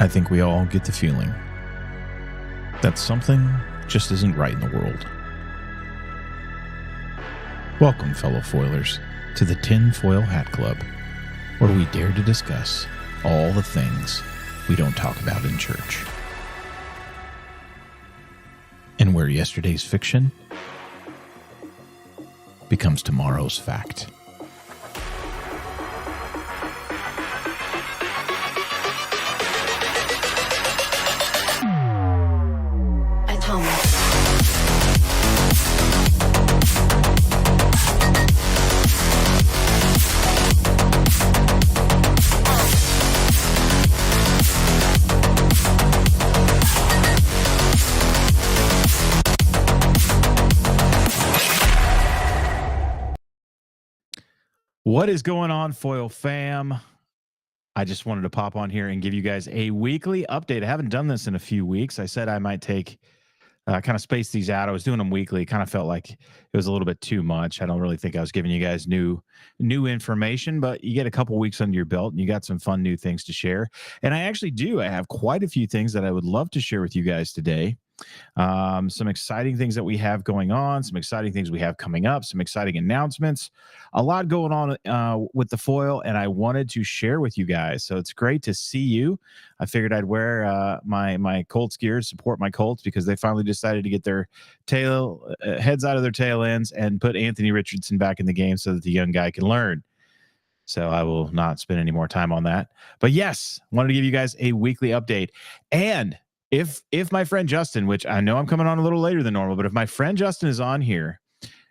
I think we all get the feeling that something just isn't right in the world. Welcome, fellow foilers, to the Tin Foil Hat Club, where we dare to discuss all the things we don't talk about in church. And where yesterday's fiction becomes tomorrow's fact. What is going on, Foil fam? I just wanted to pop on here and give you guys a weekly update. I haven't done this in a few weeks. I said I might take, kind of space these out. I was doing them weekly. Kind of felt like it was a little bit too much. I don't really think I was giving you guys new information, but you get a couple weeks under your belt and you got some fun new things to share. And I actually do. I have quite a few things that I would love to share with you guys today. Some exciting things that we have going on, some exciting things we have coming up, some exciting announcements, a lot going on with the foil, and I wanted to share with you guys. So it's great to see you. I figured I'd wear my Colts gear, support my Colts, because they finally decided to get their heads out of their tail ends and put Anthony Richardson back in the game so that the young guy can learn. So I will not spend any more time on that. But yes, wanted to give you guys a weekly update. And if my friend Justin, which I know I'm coming on a little later than normal, but if my friend Justin is on here,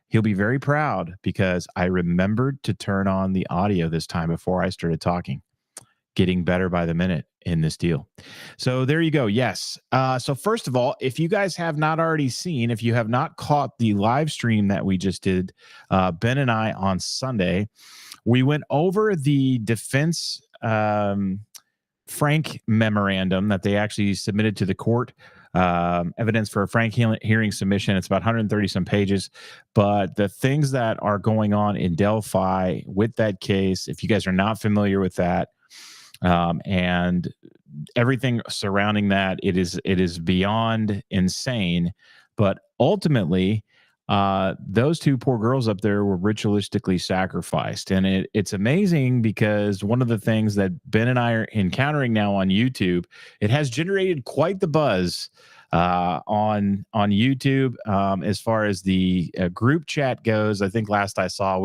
he'll be very proud because I remembered to turn on the audio this time before I started talking. Getting better by the minute in this deal. So there you go. Yes. So first of all, if you guys have not already seen, if you have not caught the live stream that we just did, Ben and I on Sunday, we went over the defense Frank memorandum that they actually submitted to the court, evidence for a Frank hearing submission. It's about 130 some pages, but the things that are going on in Delphi with that case, if you guys are not familiar with that, and everything surrounding that, it is beyond insane. But ultimately, those two poor girls up there were ritualistically sacrificed. And it's amazing because one of the things that Ben and I are encountering now on YouTube, it has generated quite the buzz on YouTube as far as the group chat goes. I think last I saw,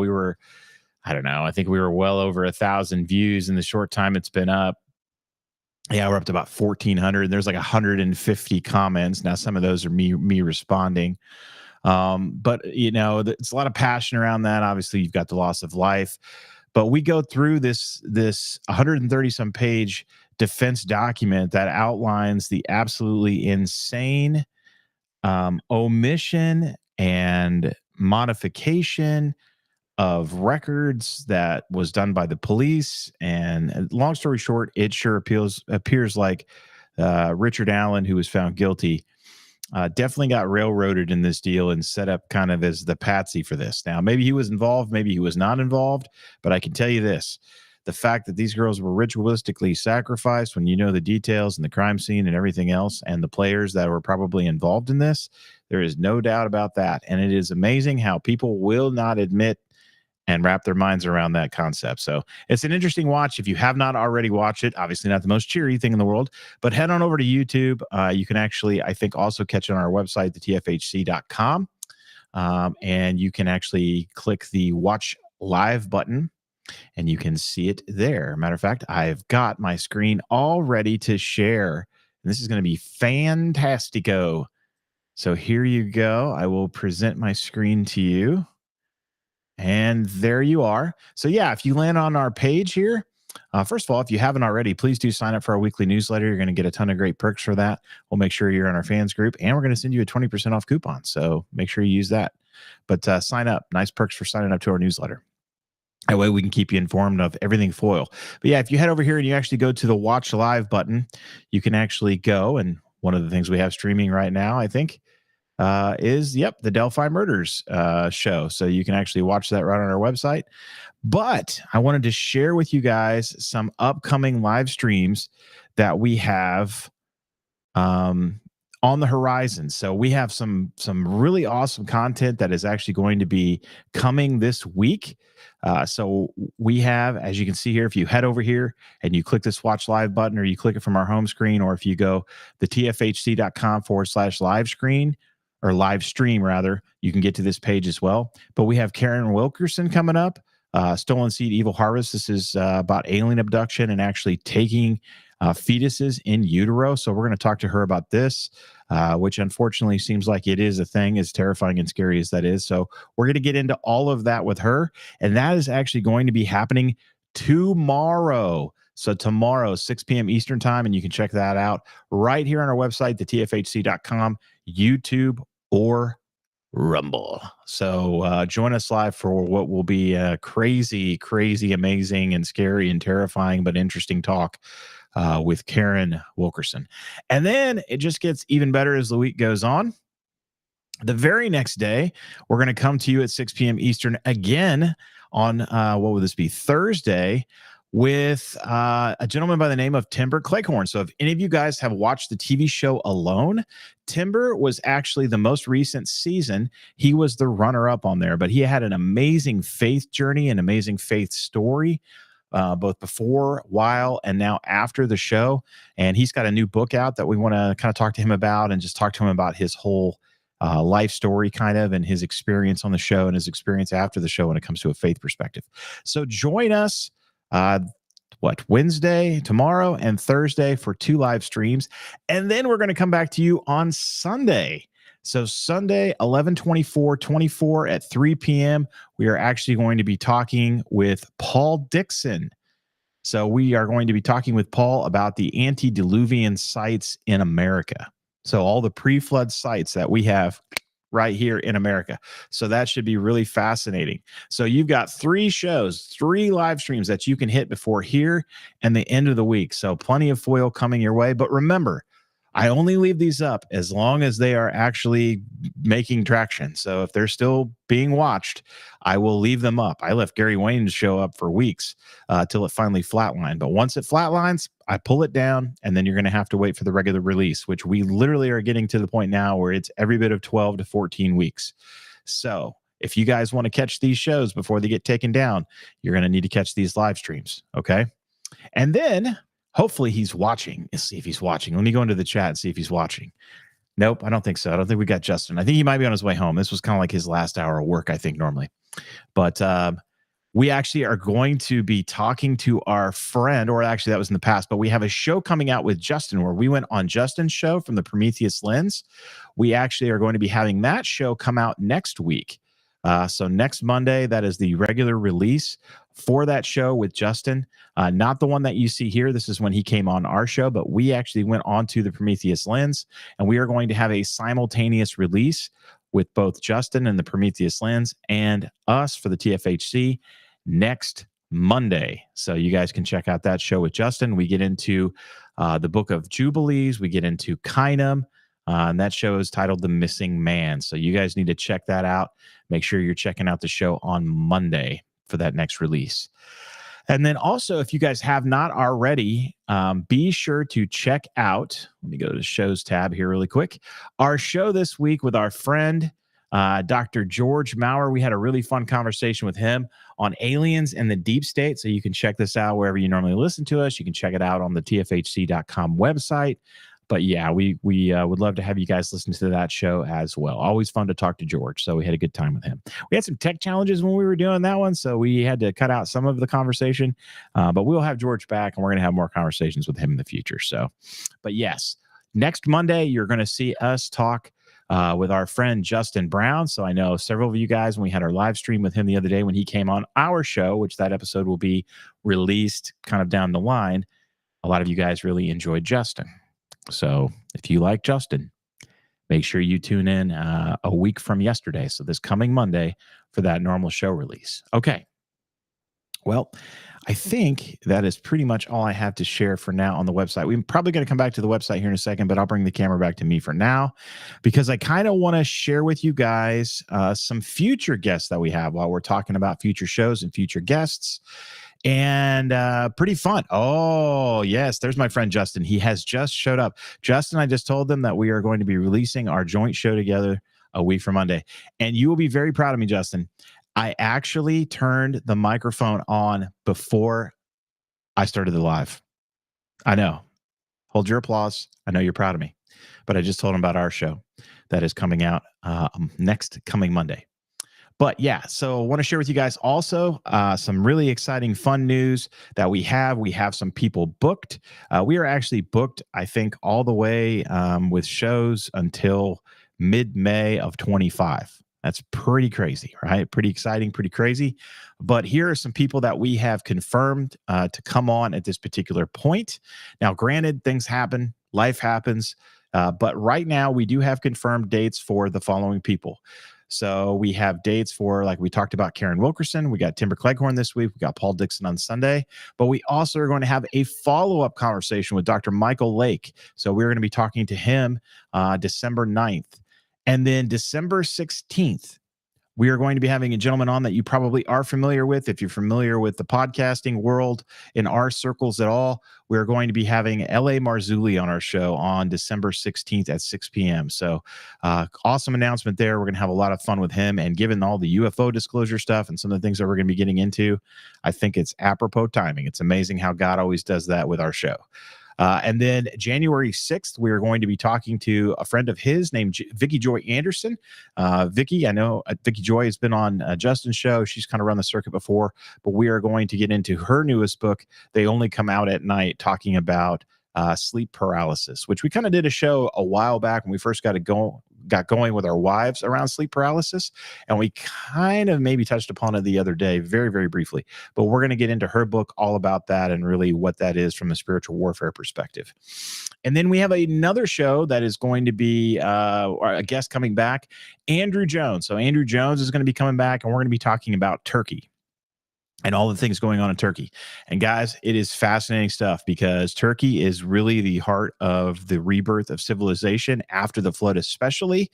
I think we were well over 1,000 views in the short time it's been up. Yeah, we're up to about 1,400. There's like 150 comments. Now, some of those are me responding. But it's a lot of passion around that. Obviously, you've got the loss of life, but we go through this 130 some page defense document that outlines the absolutely insane omission and modification of records that was done by the police. And long story short, it sure appears like Richard Allen, who was found guilty, definitely got railroaded in this deal and set up kind of as the patsy for this. Now, maybe he was involved, maybe he was not involved, but I can tell you this. The fact that these girls were ritualistically sacrificed, when you know the details and the crime scene and everything else, and the players that were probably involved in this, there is no doubt about that. And it is amazing how people will not admit and wrap their minds around that concept. So it's an interesting watch. If you have not already watched it, obviously not the most cheery thing in the world, but head on over to YouTube. You can actually, I think, also catch it on our website, thetfhc.com. And you can actually click the watch live button and you can see it there. Matter of fact, I've got my screen all ready to share. And this is going to be fantastico. So here you go. I will present my screen to you. And there you are. So yeah, if you land on our page here, first of all, if you haven't already, please do sign up for our weekly newsletter. You're going to get a ton of great perks for that. We'll make sure you're in our fans group, and we're going to send you a 20% off coupon. So make sure you use that. But sign up. Nice perks for signing up to our newsletter. That way we can keep you informed of everything foil. But yeah, if you head over here and you actually go to the watch live button, you can actually go. And one of the things we have streaming right now, I think, is the Delphi Murders show. So you can actually watch that right on our website. But I wanted to share with you guys some upcoming live streams that we have on the horizon. So we have some really awesome content that is actually going to be coming this week. So we have, as you can see here, if you head over here and you click this watch live button, or you click it from our home screen, or if you go the tfhc.com/live screen, or live stream rather, you can get to this page as well. But we have Karen Wilkerson coming up, Stolen Seed Evil Harvest. This is about alien abduction and actually taking fetuses in utero. So we're going to talk to her about this, which unfortunately seems like it is a thing, as terrifying and scary as that is. So we're going to get into all of that with her. And that is actually going to be happening tomorrow. So tomorrow, 6 p.m. Eastern time, and you can check that out right here on our website, thetfhc.com, YouTube, or Rumble. So join us live for what will be a crazy, amazing, and scary and terrifying, but interesting talk with Karen Wilkerson. And then it just gets even better as the week goes on. The very next day, we're going to come to you at 6 p.m. Eastern again on, what would this be, Thursday, with a gentleman by the name of Timber Cleghorn. So if any of you guys have watched the TV show Alone, Timber was actually the most recent season. He was the runner-up on there, but he had an amazing faith journey, an amazing faith story, both before, while, and now after the show. And he's got a new book out that we want to kind of talk to him about, and just talk to him about his whole life story kind of, and his experience on the show and his experience after the show when it comes to a faith perspective. So join us Wednesday, tomorrow, and Thursday for 2 live streams. And then we're going to come back to you on Sunday. So Sunday, 11/24/24 at 3 p.m., we are actually going to be talking with Paul Dixon. So we are going to be talking with Paul about the antediluvian sites in America. So all the pre-flood sites that we have right here in America. So that should be really fascinating. So you've got 3 shows, 3 live streams that you can hit before here and the end of the week. So plenty of foil coming your way. But remember, I only leave these up as long as they are actually making traction. So if they're still being watched, I will leave them up. I left Gary Wayne's show up for weeks till it finally flatlined. But once it flatlines, I pull it down, and then you're going to have to wait for the regular release, which we literally are getting to the point now where it's every bit of 12 to 14 weeks. So if you guys want to catch these shows before they get taken down, you're going to need to catch these live streams. Okay. And then hopefully he's watching. Let's see if he's watching. Let me go into the chat and see if he's watching. Nope, I don't think so. I don't think we got Justin. I think he might be on his way home. This was kind of like his last hour of work, I think, normally. But we actually are going to be talking to our friend, or actually that was in the past, but we have a show coming out with Justin where we went on Justin's show from the Prometheus Lens. We actually are going to be having that show come out next week. So next Monday, that is the regular release for that show with Justin. Not the one that you see here. This is when he came on our show, but we actually went on to the Prometheus Lens, and we are going to have a simultaneous release with both Justin and the Prometheus Lens and us for the TFHC next Monday. So you guys can check out that show with Justin. We get into the Book of Jubilees. We get into Kainam. And that show is titled The Missing Man. So you guys need to check that out. Make sure you're checking out the show on Monday for that next release. And then also, if you guys have not already, be sure to check out, let me go to the shows tab here really quick, our show this week with our friend, Dr. George Maurer. We had a really fun conversation with him on aliens and the deep state. So you can check this out wherever you normally listen to us. You can check it out on the tfhc.com website. But yeah, we would love to have you guys listen to that show as well. Always fun to talk to George. So we had a good time with him. We had some tech challenges when we were doing that one, so we had to cut out some of the conversation. But we'll have George back, and we're going to have more conversations with him in the future. So, but yes, next Monday, you're going to see us talk with our friend Justin Brown. So I know several of you guys, when we had our live stream with him the other day when he came on our show, which that episode will be released kind of down the line, a lot of you guys really enjoyed Justin. So if you like Justin, make sure you tune in a week from yesterday, so this coming Monday, for that normal show release. Okay. Well, I think that is pretty much all I have to share for now on the website. We're probably going to come back to the website here in a second, but I'll bring the camera back to me for now because I kind of want to share with you guys some future guests that we have while we're talking about future shows and future guests. and pretty fun. Oh, yes. There's my friend Justin. He has just showed up. Justin, I just told them that we are going to be releasing our joint show together a week from Monday. And you will be very proud of me, Justin. I actually turned the microphone on before I started the live. I know. Hold your applause. I know you're proud of me. But I just told him about our show that is coming out next coming Monday. But yeah, so I want to share with you guys also some really exciting, fun news that we have. We have some people booked. We are actually booked, I think, all the way with shows until mid-May of 25. That's pretty crazy, right? Pretty exciting, pretty crazy. But here are some people that we have confirmed to come on at this particular point. Now, granted, things happen, life happens. But right now, we do have confirmed dates for the following people. So we have dates for, like we talked about, Karen Wilkerson. We got Timber Cleghorn this week. We got Paul Dixon on Sunday. But we also are going to have a follow-up conversation with Dr. Michael Lake. So we're going to be talking to him December 9th. And then December 16th, we are going to be having a gentleman on that you probably are familiar with. If you're familiar with the podcasting world in our circles at all, we're going to be having L.A. Marzulli on our show on December 16th at 6 p.m. So awesome announcement there. We're going to have a lot of fun with him. And given all the UFO disclosure stuff and some of the things that we're going to be getting into, I think it's apropos timing. It's amazing how God always does that with our show. And then January 6th, we are going to be talking to a friend of his named Vicki Joy Anderson. Vicki, I know Vicki Joy has been on Justin's show. She's kind of run the circuit before, but we are going to get into her newest book, They Only Come Out at Night, talking about sleep paralysis, which we kind of did a show a while back when we first got going with our wives around sleep paralysis. And we kind of maybe touched upon it the other day, very, very briefly. But we're going to get into her book all about that and really what that is from a spiritual warfare perspective. And then we have another show that is going to be a guest coming back, Andrew Jones. So Andrew Jones is going to be coming back, and we're going to be talking about Turkey and all the things going on in Turkey. And guys, it is fascinating stuff because Turkey is really the heart of the rebirth of civilization after the flood, especially.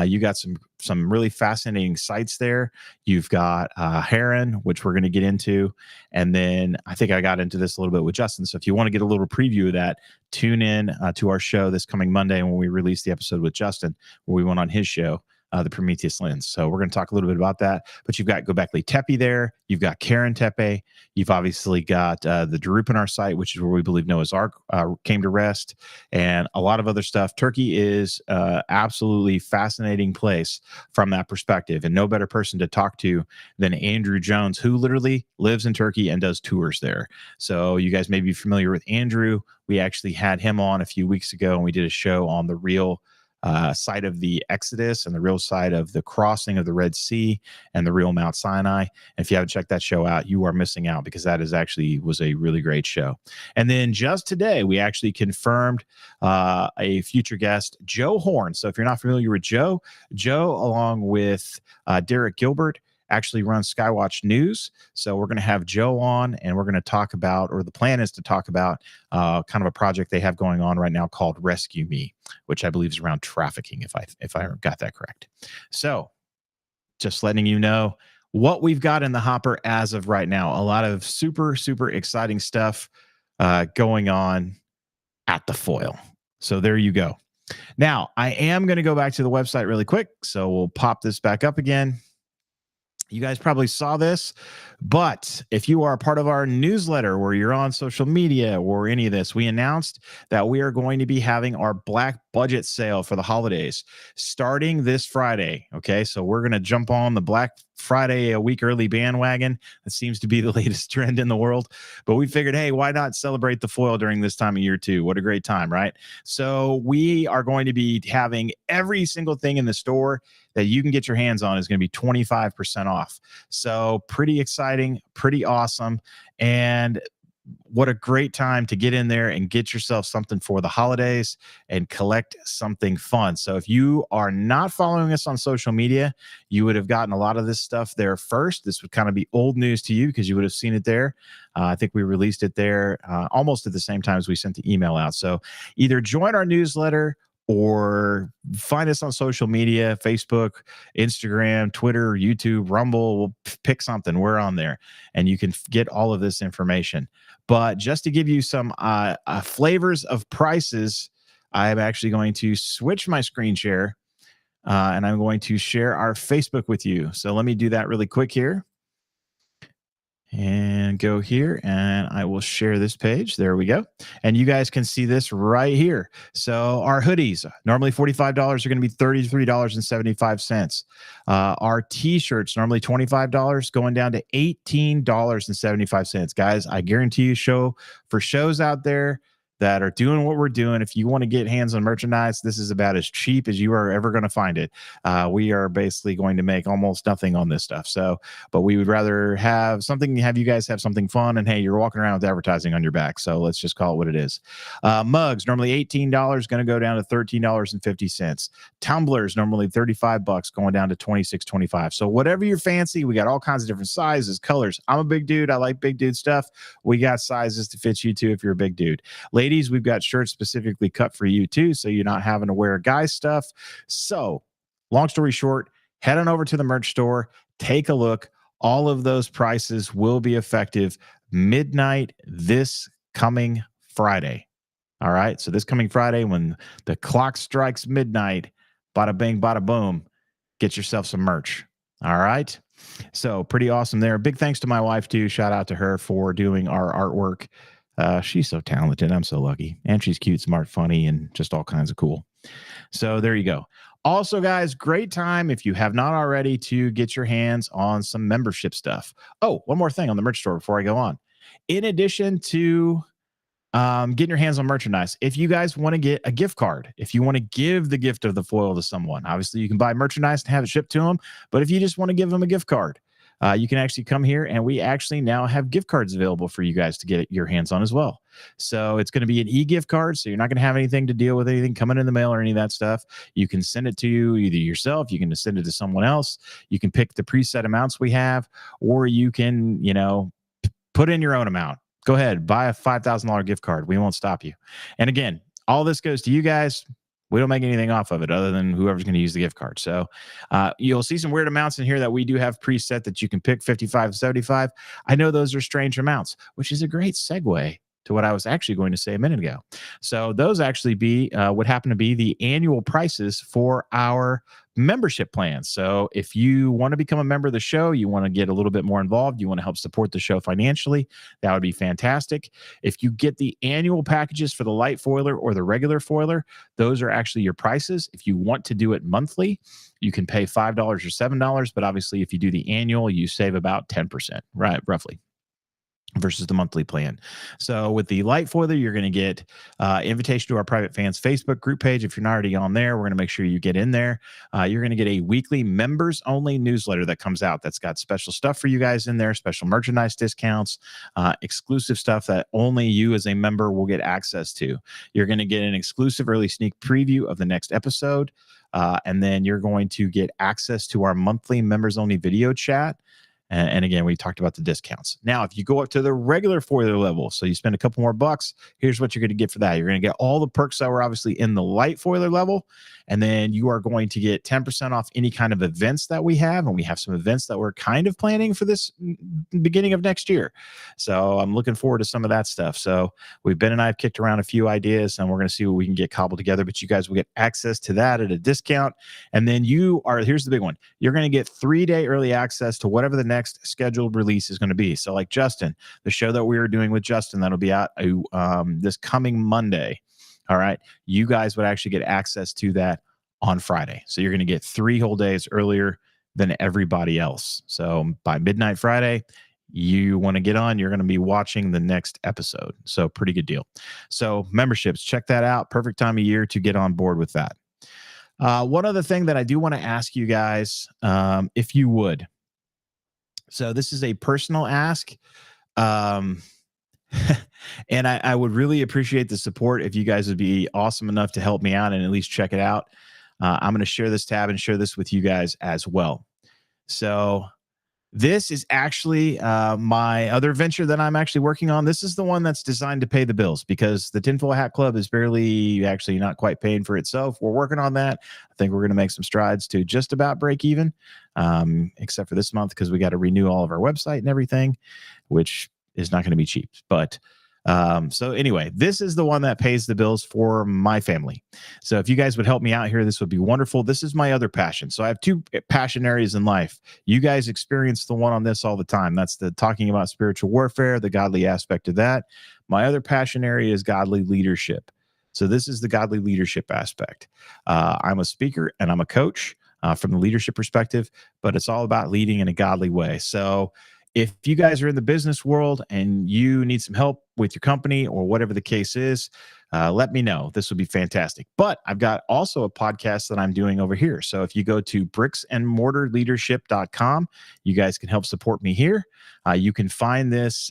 You got some really fascinating sites there. You've got Haran, which we're going to get into. And then I think I got into this a little bit with Justin. So if you want to get a little preview of that, tune in to our show this coming Monday when we release the episode with Justin, where we went on his show. The Prometheus Lens. So we're going to talk a little bit about that. But you've got Göbekli Tepe there. You've got Karen Tepe. You've obviously got the Darupanar site, which is where we believe Noah's Ark came to rest, and a lot of other stuff. Turkey is absolutely fascinating place from that perspective, and no better person to talk to than Andrew Jones, who literally lives in Turkey and does tours there. So you guys may be familiar with Andrew. We actually had him on a few weeks ago, and we did a show on the real side of the Exodus and the real side of the crossing of the Red Sea and the real Mount Sinai. And if you haven't checked that show out, you are missing out, because that was a really great show. And then just today, we actually confirmed a future guest, Joe Horn. So if you're not familiar with Joe, along with Derek Gilbert, actually runs Skywatch News. So we're going to have Joe on, and we're going to talk about, or the plan is to talk about kind of a project they have going on right now called Rescue Me, which I believe is around trafficking, if I got that correct. So just letting you know what we've got in the hopper as of right now. A lot of super, super exciting stuff going on at the foil. So there you go. Now, I am going to go back to the website really quick. So we'll pop this back up again. You guys probably saw this, but if you are a part of our newsletter where you're on social media or any of this, we announced that we are going to be having our Black Budget sale for the holidays starting this Friday. Okay, so we're going to jump on the Black Friday a week early bandwagon. That seems to be the latest trend in the world, but we figured, hey, why not celebrate the foil during this time of year too? What a great time, right? So we are going to be having every single thing in the store that you can get your hands on is going to be 25% off. So pretty exciting, pretty awesome. And what a great time to get in there and get yourself something for the holidays and collect something fun. So if you are not following us on social media, you would have gotten a lot of this stuff there first. This would kind of be old news to you because you would have seen it there. I think we released it there almost at the same time as we sent the email out. So either join our newsletter or find us on social media, Facebook, Instagram, Twitter, YouTube, Rumble. We'll pick something. We're on there, and you can get all of this information. But just to give you some flavors of prices, I'm actually going to switch my screen share, and I'm going to share our Facebook with you. So let me do that really quick here. And go here, and I will share this page. There we go. And you guys can see this right here. So our hoodies, normally $45, are going to be $33.75. Our t-shirts, normally $25, going down to $18.75. Guys, I guarantee you, for shows out there that are doing what we're doing, if you want to get hands on merchandise, this is about as cheap as you are ever going to find it. We are basically going to make almost nothing on this stuff. So, but we would rather have you guys have something fun. And hey, you're walking around with advertising on your back. So let's just call it what it is. Mugs, normally $18, going to go down to $13.50. Tumblers, normally $35, going down to $26.25. So whatever you're fancy, we got all kinds of different sizes, colors. I'm a big dude. I like big dude stuff. We got sizes to fit you too if you're a big dude. Ladies, we've got shirts specifically cut for you too, so you're not having to wear guy stuff. So long story short, head on over to the merch store, take a look. All of those prices will be effective midnight this coming Friday. All right. So this coming Friday, when the clock strikes midnight, bada bing, bada boom, get yourself some merch. All right. So pretty awesome there. Big thanks to my wife too. Shout out to her for doing our artwork. She's so talented. I'm so lucky. And she's cute, smart, funny, and just all kinds of cool. So there you go. Also, guys, great time if you have not already to get your hands on some membership stuff. Oh, one more thing on the merch store before I go on. In addition to getting your hands on merchandise, if you guys want to get a gift card, if you want to give the gift of the foil to someone, obviously you can buy merchandise and have it shipped to them. But if you just want to give them a gift card, you can actually come here, and we actually now have gift cards available for you guys to get your hands on as well. So it's going to be an e-gift card, so you're not going to have anything to deal with anything coming in the mail or any of that stuff. You can send it to you either yourself, you can send it to someone else, you can pick the preset amounts we have, or you can, put in your own amount. Go ahead, buy a $5,000 gift card. We won't stop you. And again, all this goes to you guys. We don't make anything off of it other than whoever's going to use the gift card. So you'll see some weird amounts in here that we do have preset that you can pick, 55, 75. I know those are strange amounts, which is a great segue to what I was actually going to say a minute ago. So those actually would happen to be the annual prices for our membership plans. So if you want to become a member of the show, you want to get a little bit more involved, you want to help support the show financially, that would be fantastic. If you get the annual packages for the light foiler or the regular foiler, those are actually your prices. If you want to do it monthly, you can pay $5 or $7, but obviously if you do the annual, you save about 10%, right? Roughly. Versus the monthly plan. So with the light foiler, you're going to get invitation to our private fans Facebook group page. If you're not already on there, we're going to make sure you get in there. You're going to get a weekly members only newsletter that comes out that's got special stuff for you guys in there, special merchandise discounts, exclusive stuff that only you as a member will get access to. You're going to get an exclusive early sneak preview of the next episode. And then you're going to get access to our monthly members only video chat. And again, we talked about the discounts. Now, if you go up to the regular foiler level, so you spend a couple more bucks, here's what you're going to get for that. You're going to get all the perks that were obviously in the light foiler level. And then you are going to get 10% off any kind of events that we have. And we have some events that we're kind of planning for this beginning of next year. So I'm looking forward to some of that stuff. So Ben and I have kicked around a few ideas, and we're going to see what we can get cobbled together. But you guys will get access to that at a discount. And then here's the big one. You're going to get 3-day early access to whatever the next scheduled release is going to be. So like Justin, the show that we are doing with Justin, that'll be out this coming Monday. All right. You guys would actually get access to that on Friday. So you're going to get 3 whole days earlier than everybody else. So by midnight Friday, you want to get on, you're going to be watching the next episode. So pretty good deal. So memberships, check that out. Perfect time of year to get on board with that. One other thing that I do want to ask you guys, if you would. So this is a personal ask. And I would really appreciate the support if you guys would be awesome enough to help me out and at least check it out. I'm going to share this tab and share this with you guys as well. So This is actually my other venture that I'm actually working on. This is the one that's designed to pay the bills because the Tinfoil Hat Club is barely actually not quite paying for itself. We're working on that. I think we're going to make some strides to just about break even, except for this month because we got to renew all of our website and everything, which is not going to be cheap. But so anyway, this is the one that pays the bills for my family. So if you guys would help me out here, this would be wonderful. This is my other passion. So I have two passion areas in life. You guys experience the one on this all the time. That's the talking about spiritual warfare, the godly aspect of that. My other passion area is godly leadership. So this is the godly leadership aspect. I'm a speaker and I'm a coach from the leadership perspective, but it's all about leading in a godly way. So if you guys are in the business world and you need some help with your company or whatever the case is, let me know. This would be fantastic. But I've got also a podcast that I'm doing over here. So if you go to bricksandmortarleadership.com, you guys can help support me here. You can find this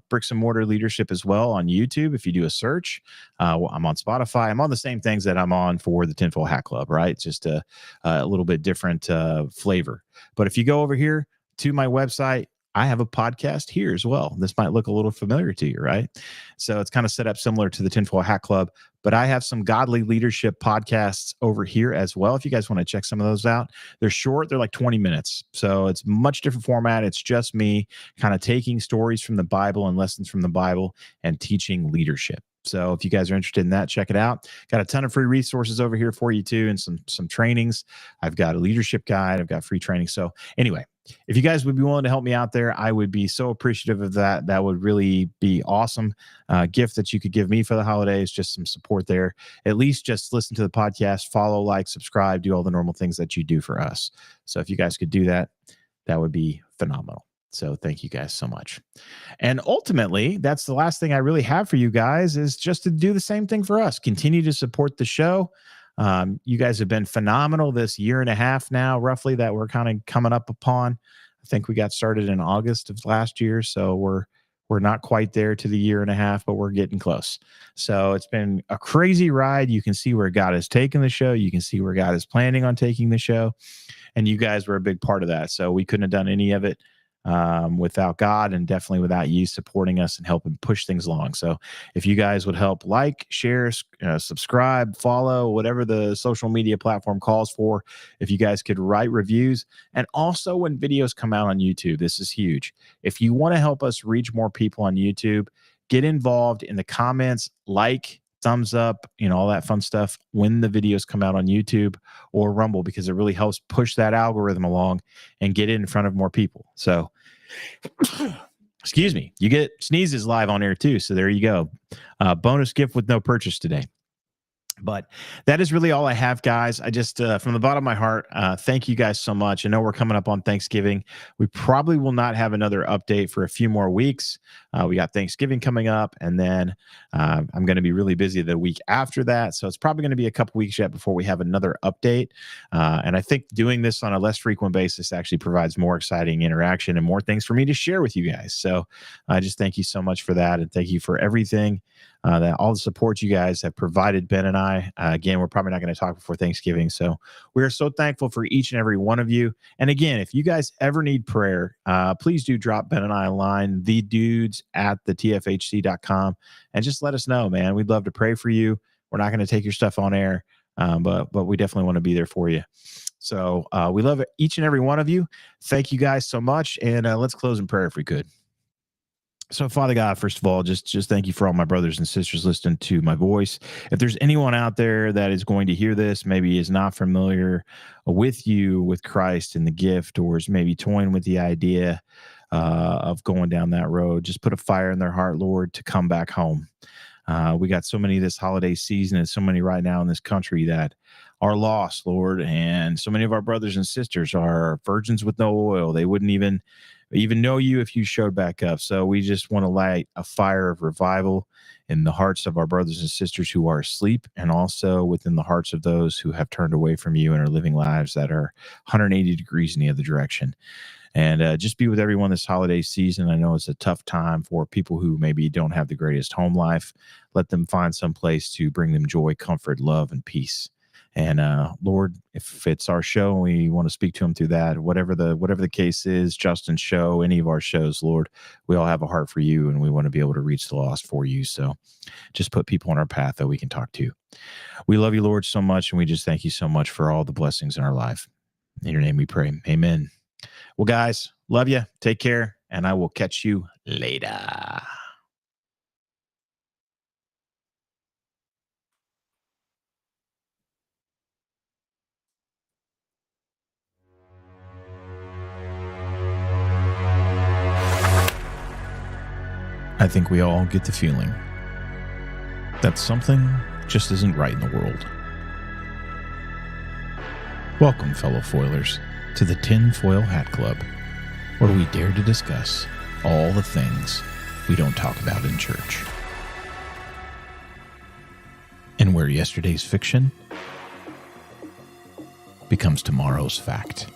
Bricks and Mortar Leadership as well on YouTube if you do a search. I'm on Spotify. I'm on the same things that I'm on for the Tinfoil Hat Club, right? It's just a little bit different flavor. But if you go over here to my website, I have a podcast here as well. This might look a little familiar to you, right? So it's kind of set up similar to the Tinfoil Hat Club, but I have some godly leadership podcasts over here as well. If you guys want to check some of those out, they're short. They're like 20 minutes. So it's much different format. It's just me kind of taking stories from the Bible and lessons from the Bible and teaching leadership. So if you guys are interested in that, check it out. Got a ton of free resources over here for you too, and some trainings. I've got a leadership guide. I've got free training. So anyway, if you guys would be willing to help me out there, I would be so appreciative of that. That would really be awesome. Gift that you could give me for the holidays, just some support there. At least just listen to the podcast, follow, like, subscribe, do all the normal things that you do for us. So if you guys could do that, that would be phenomenal. So thank you guys so much. And ultimately, that's the last thing I really have for you guys is just to do the same thing for us. Continue to support the show. You guys have been phenomenal this year and a half now, roughly, that we're kind of coming up upon. I think we got started in August of last year, so we're not quite there to the year and a half, but we're getting close. So it's been a crazy ride. You can see where God has taken the show. You can see where God is planning on taking the show, and you guys were a big part of that. So we couldn't have done any of it without God, and definitely without you supporting us and helping push things along. So if you guys would help like, share, subscribe, follow, whatever the social media platform calls for, if you guys could write reviews, and also when videos come out on YouTube, this is huge. If you want to help us reach more people on YouTube, get involved in the comments, like, thumbs up, all that fun stuff when the videos come out on YouTube or Rumble, because it really helps push that algorithm along and get it in front of more people. So, excuse me, you get sneezes live on air too. So there you go. Bonus gift with no purchase today. But that is really all I have, guys. I just, from the bottom of my heart, thank you guys so much. I know we're coming up on Thanksgiving. We probably will not have another update for a few more weeks. We got Thanksgiving coming up, and then I'm going to be really busy the week after that. So it's probably going to be a couple weeks yet before we have another update. And I think doing this on a less frequent basis actually provides more exciting interaction and more things for me to share with you guys. So I just thank you so much for that. And thank you for everything. That all the support you guys have provided Ben and I. Again, we're probably not going to talk before Thanksgiving. So we are so thankful for each and every one of you. And again, if you guys ever need prayer, please do drop Ben and I a line, thedudes@thetfhc.com, and just let us know, man. We'd love to pray for you. We're not going to take your stuff on air, but we definitely want to be there for you. So we love each and every one of you. Thank you guys so much. And let's close in prayer if we could. So, Father God, first of all, just thank you for all my brothers and sisters listening to my voice. If there's anyone out there that is going to hear this, maybe is not familiar with you, with Christ and the gift, or is maybe toying with the idea of going down that road, just put a fire in their heart, Lord, to come back home. We got so many this holiday season and so many right now in this country that are lost, Lord. And so many of our brothers and sisters are virgins with no oil. They wouldn't even know you if you showed back up. So we just want to light a fire of revival in the hearts of our brothers and sisters who are asleep, and also within the hearts of those who have turned away from you and are living lives that are 180 degrees in the other direction. And just be with everyone this holiday season. I know it's a tough time for people who maybe don't have the greatest home life. Let them find some place to bring them joy, comfort, love, and peace. And Lord, if it's our show and we want to speak to him through that, whatever the case is, Justin's show, any of our shows, Lord, we all have a heart for you and we want to be able to reach the lost for you. So just put people on our path that we can talk to. We love you, Lord, so much, and we just thank you so much for all the blessings in our life. In your name we pray. Amen. Well, guys, love you. Take care, and I will catch you later. I think we all get the feeling that something just isn't right in the world. Welcome, fellow foilers, to the Tin Foil Hat Club, where we dare to discuss all the things we don't talk about in church. And where yesterday's fiction becomes tomorrow's fact.